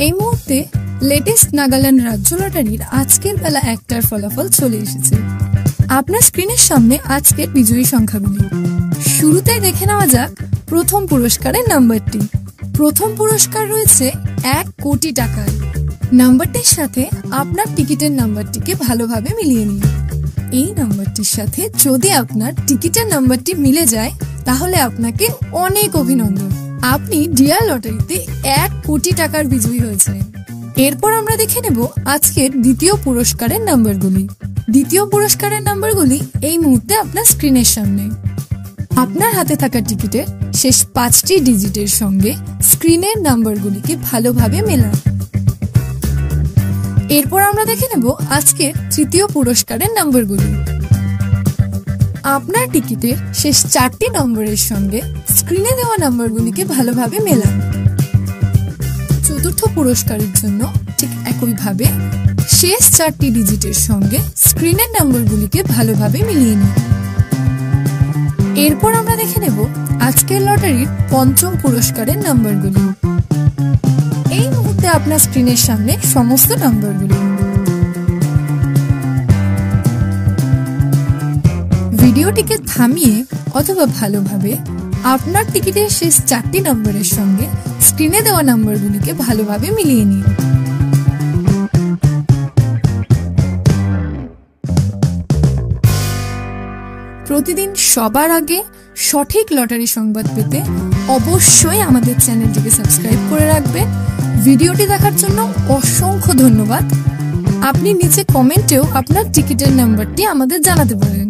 এই মুহূর্তে লেটেস্ট নাগাল্যান্ড রাজ্য লটারির আজকের বেলা 1টার ফলাফল চলে এসেছে। আপনার স্ক্রিনের সামনে আজকের বিজয়ী সংখ্যাগুলি। শুরুতেই দেখে নেওয়া যাক প্রথম পুরস্কারের নাম্বারটি। প্রথম পুরস্কার রয়েছে 1 কোটি টাকার। নাম্বারটির সাথে আপনার টিকিটের নাম্বারটিকে ভালোভাবে মিলিয়ে নিন। এই নাম্বারটির সাথে যদি আপনার টিকিটের নাম্বারটি মিলে যায় তাহলে আপনাকে অনেক অভিনন্দন, আপনি ডিয়ার লটারিতে 1 কোটি টাকার বিজয়ী হয়েছে। এরপর আমরা দেখে নেব আজকের দ্বিতীয় পুরস্কারের নাম্বারগুলি। দ্বিতীয় পুরস্কারের নাম্বারগুলি এই মুহূর্তে আপনার স্ক্রিনের সামনে। আপনার হাতে থাকা টিকিটের শেষ 5টি ডিজিটের সঙ্গে স্ক্রিনের নাম্বারগুলিকে ভালোভাবে মেলান। এরপর আমরা দেখে নেব আজকের তৃতীয় পুরস্কারের নাম্বারগুলি। আপনার টিকিটের শেষ 4টি নম্বরের সঙ্গে স্ক্রিনে দেওয়া নাম্বারগুলিকে ভালোভাবে মেলান। চতুর্থ পুরস্কারের জন্য ঠিক একইভাবে শেষ 4টি ডিজিটের সঙ্গে স্ক্রিনের নাম্বারগুলিকে ভালোভাবে মিলিয়ে নিন। এরপর আমরা দেখে নেব আজকের লটারির পঞ্চম পুরস্কারের নাম্বারগুলি। এই মুহূর্তে আপনার স্ক্রিনের সামনে সমস্ত নাম্বারগুলি। ভিডিওটিকে থামিয়ে অথবা ভালোভাবে আপনার টিকিটের শেষ 4টি নম্বরের সঙ্গে স্ক্রিনে দেওয়া নাম্বারগুলিকে ভালোভাবে মিলিয়ে নিন। প্রতিদিন সবার আগে সঠিক লটারি সংবাদ পেতে অবশ্যই আমাদের চ্যানেলটিকে সাবস্ক্রাইব করে রাখবেন। ভিডিওটি দেখার জন্য অসংখ্য ধন্যবাদ। আপনি নিচে কমেন্টেও আপনার টিকিটের নাম্বারটি আমাদের জানাতে পারেন।